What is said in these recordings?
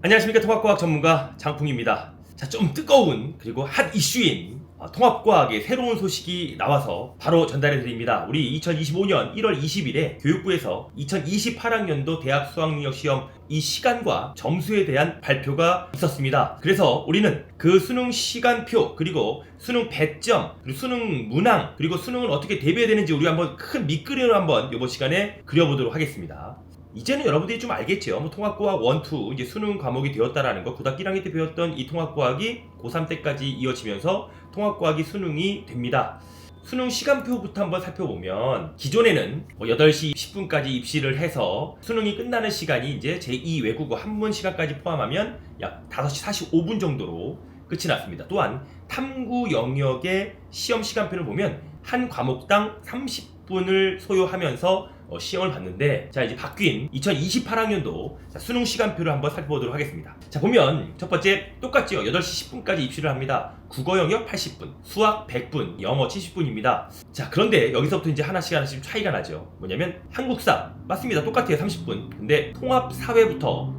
안녕하십니까. 통합과학 전문가 장풍입니다. 자, 좀 뜨거운 그리고 핫 이슈인 통합과학의 새로운 소식이 나와서 바로 전달해 드립니다. 우리 2025년 1월 20일에 교육부에서 2028학년도 대학 수학능력시험 이 시간과 점수에 대한 발표가 있었습니다. 그래서 우리는 그 수능 시간표, 그리고 수능 배점, 그리고 수능 문항, 그리고 수능을 어떻게 대비해야 되는지 우리 한번 큰 밑그림을 한번 이번 시간에 그려보도록 하겠습니다. 이제는 여러분들이 좀 알겠죠. 통합과학 1, 2 이제 수능 과목이 되었다라는 거. 고등학교 1학년 때 배웠던 이 통합과학이 고3 때까지 이어지면서 통합과학이 수능이 됩니다. 수능 시간표부터 한번 살펴보면 기존에는 8시 10분까지 입시를 해서 수능이 끝나는 시간이 이제 제2 외국어 한문 시간까지 포함하면 약 5시 45분 정도로 끝이 났습니다. 또한 탐구 영역의 시험 시간표를 보면 한 과목당 30분을 소요하면서 시험을 봤는데, 자, 이제 바뀐 2028학년도 수능 시간표를 한번 살펴보도록 하겠습니다. 자, 보면 첫 번째 똑같죠. 8시 10분까지 입시를 합니다. 국어 영역 80분, 수학 100분, 영어 70분입니다. 자, 그런데 여기서부터 이제 하나씩 차이가 나죠. 뭐냐면 한국사 맞습니다. 똑같아요. 30분. 근데 통합 사회부터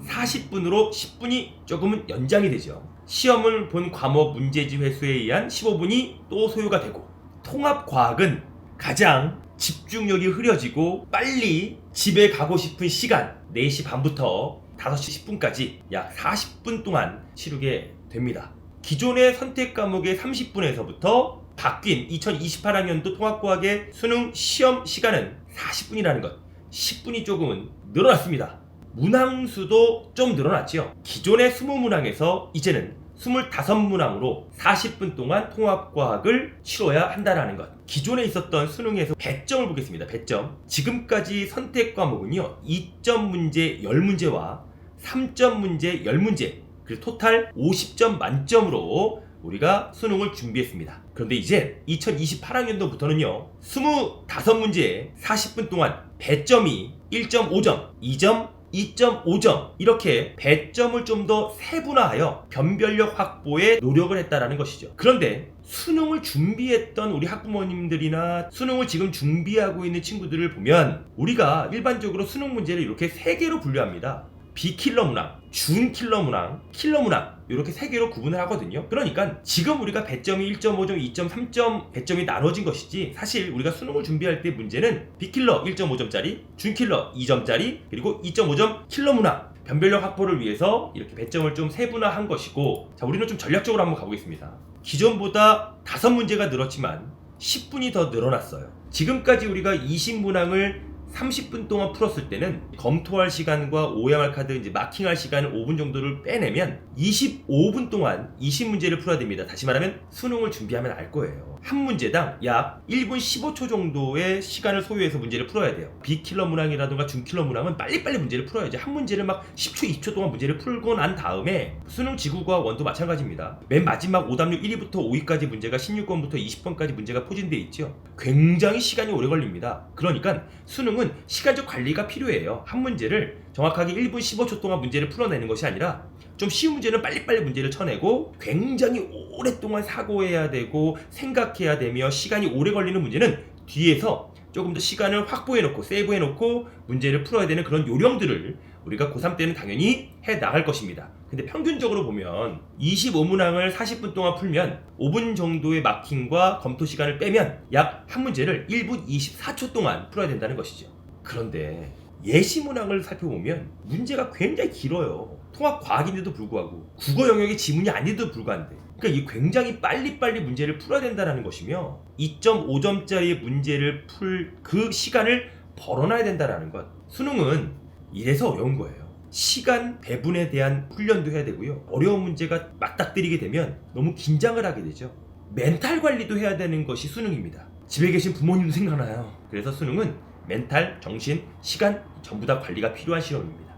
40분으로 10분이 조금은 연장이 되죠. 시험을 본 과목 문제지 회수에 의한 15분이 또 소요가 되고, 통합 과학은 가장 집중력이 흐려지고 빨리 집에 가고 싶은 시간 4시 반부터 5시 10분까지 약 40분 동안 치르게 됩니다. 기존의 선택 과목의 30분에서부터 바뀐 2028학년도 통합과학의 수능 시험 시간은 40분이라는 것, 10분이 조금은 늘어났습니다. 문항수도 좀 늘어났죠. 기존의 20문항에서 이제는 25문항으로 40분 동안 통합과학을 치러야 한다는 것. 기존에 있었던 수능에서 배점을 보겠습니다. 배점. 지금까지 선택 과목은요, 2점 문제 10문제와 3점 문제 10문제, 그리고 토탈 50점 만점으로 우리가 수능을 준비했습니다. 그런데 이제 2028학년도부터는요, 25문제에 40분 동안 배점이 1.5점, 2점, 2.5점 이렇게 배점을 좀 더 세분화하여 변별력 확보에 노력을 했다라는 것이죠. 그런데 수능을 준비했던 우리 학부모님들이나 수능을 지금 준비하고 있는 친구들을 보면 우리가 일반적으로 수능 문제를 이렇게 3개로 분류합니다. 비킬러 문항, 준킬러 문항, 킬러 문항 이렇게 3개로 구분을 하거든요. 그러니까 지금 우리가 배점이 1.5점, 2점, 3점 배점이 나눠진 것이지, 사실 우리가 수능을 준비할 때 문제는 비킬러 1.5점짜리, 준킬러 2점짜리, 그리고 2.5점 킬러 문항 변별력 확보를 위해서 이렇게 배점을 좀 세분화한 것이고, 자, 우리는 좀 전략적으로 한번 가보겠습니다. 기존보다 5문제가 늘었지만 10분이 더 늘어났어요. 지금까지 우리가 20문항을 30분 동안 풀었을 때는 검토할 시간과 오양할 카드 이제 마킹할 시간을 5분 정도를 빼내면 25분 동안 20문제를 풀어야 됩니다. 다시 말하면 수능을 준비하면 알 거예요. 한 문제당 약 1분 15초 정도의 시간을 소요해서 문제를 풀어야 돼요. 비킬러 문항이라든가 준킬러 문항은 빨리빨리 문제를 풀어야지. 한 문제를 막 10초, 20초 동안 문제를 풀고 난 다음에 수능 지구과학 1도 마찬가지입니다. 맨 마지막 오답률 1위부터 5위까지 문제가 16번부터 20번까지 문제가 포진되어 있죠. 굉장히 시간이 오래 걸립니다. 그러니까 수능은 시간적 관리가 필요해요. 한 문제를 정확하게 1분 15초 동안 문제를 풀어내는 것이 아니라 좀 쉬운 문제는 빨리빨리 문제를 쳐내고, 굉장히 오랫동안 사고해야 되고 생각해야 되며 시간이 오래 걸리는 문제는 뒤에서 조금 더 시간을 확보해놓고 세이브해놓고 문제를 풀어야 되는 그런 요령들을 우리가 고3 때는 당연히 해 나갈 것입니다. 근데 평균적으로 보면 25문항을 40분 동안 풀면 5분 정도의 마킹과 검토 시간을 빼면 약 한 문제를 1분 24초 동안 풀어야 된다는 것이죠. 그런데 예시문항을 살펴보면 문제가 굉장히 길어요. 통합과학인데도 불구하고, 국어 영역의 지문이 아닌데도 불구한데, 그러니까 이 굉장히 빨리빨리 문제를 풀어야 된다는 것이며 2.5점짜리 문제를 풀 그 시간을 벌어놔야 된다는 것. 수능은 이래서 어려운 거예요. 시간 배분에 대한 훈련도 해야 되고요. 어려운 문제가 맞닥뜨리게 되면 너무 긴장을 하게 되죠. 멘탈 관리도 해야 되는 것이 수능입니다. 집에 계신 부모님도 생각나요. 그래서 수능은 멘탈, 정신, 시간 전부 다 관리가 필요한 시험입니다.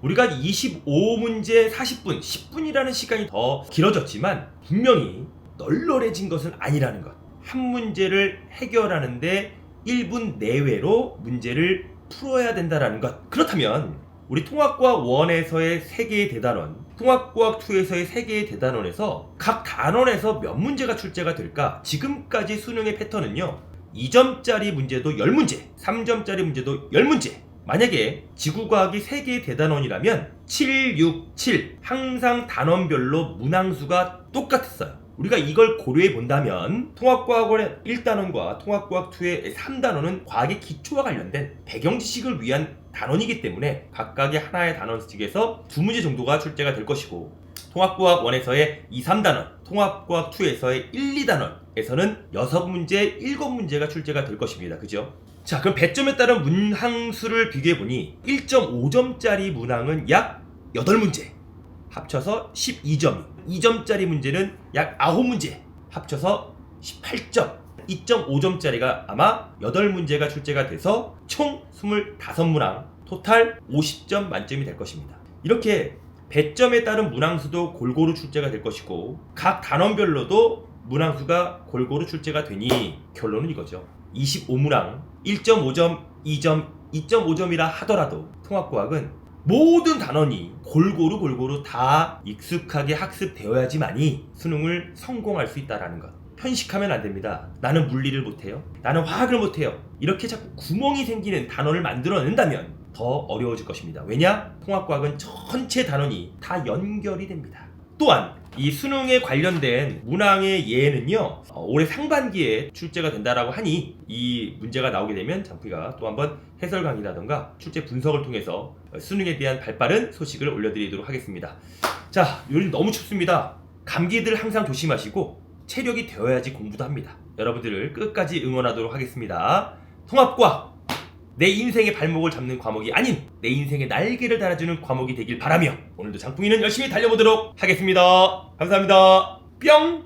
우리가 25문제 40분, 10분이라는 시간이 더 길어졌지만 분명히 널널해진 것은 아니라는 것. 한 문제를 해결하는데 1분 내외로 문제를 풀어야 된다는 것. 그렇다면 우리 통합과학 1에서의 3개의 대단원, 통합과학 2에서의 3개의 대단원에서 각 단원에서 몇 문제가 출제가 될까? 지금까지 수능의 패턴은요, 2점짜리 문제도 10문제, 3점짜리 문제도 10문제, 만약에 지구과학이 3개의 대단원이라면 7, 6, 7 항상 단원별로 문항수가 똑같았어요. 우리가 이걸 고려해 본다면 통합과학원의 1단원과 통합과학 2의 3단원은 과학의 기초와 관련된 배경 지식을 위한 단원이기 때문에 각각의 하나의 단원씩에서 2문제 정도가 출제가 될 것이고, 통합과학 1에서의 2, 3단원, 통합과학 2에서의 1, 2단원에서는 6문제, 7문제가 출제가 될 것입니다. 그죠? 자, 그럼 배점에 따른 문항수를 비교해보니 1.5점짜리 문항은 약 8문제, 합쳐서 12점, 2점짜리 문제는 약 9문제, 합쳐서 18점, 2.5점짜리가 아마 8문제가 출제가 돼서 총 25문항, 토탈 50점 만점이 될 것입니다. 이렇게 배점에 따른 문항수도 골고루 출제가 될 것이고, 각 단원별로도 문항수가 골고루 출제가 되니 결론은 이거죠. 25문항, 1.5점, 2점, 2.5점이라 하더라도 통합과학은 모든 단원이 골고루 다 익숙하게 학습되어야지만이 수능을 성공할 수 있다는 것. 편식하면 안 됩니다. 나는 물리를 못해요, 나는 화학을 못해요, 이렇게 자꾸 구멍이 생기는 단원을 만들어낸다면 더 어려워질 것입니다. 왜냐? 통합과학은 전체 단원이 다 연결이 됩니다. 또한 이 수능에 관련된 문항의 예는요, 올해 상반기에 출제가 된다라고 하니 이 문제가 나오게 되면 장프이가 또 한번 해설 강의라던가 출제 분석을 통해서 수능에 대한 발빠른 소식을 올려드리도록 하겠습니다. 자, 요즘 너무 춥습니다. 감기들 항상 조심하시고 체력이 되어야지 공부도 합니다. 여러분들을 끝까지 응원하도록 하겠습니다. 통합과학, 내 인생의 발목을 잡는 과목이 아닌 내 인생의 날개를 달아주는 과목이 되길 바라며 오늘도 장풍이는 열심히 달려보도록 하겠습니다. 감사합니다. 뿅!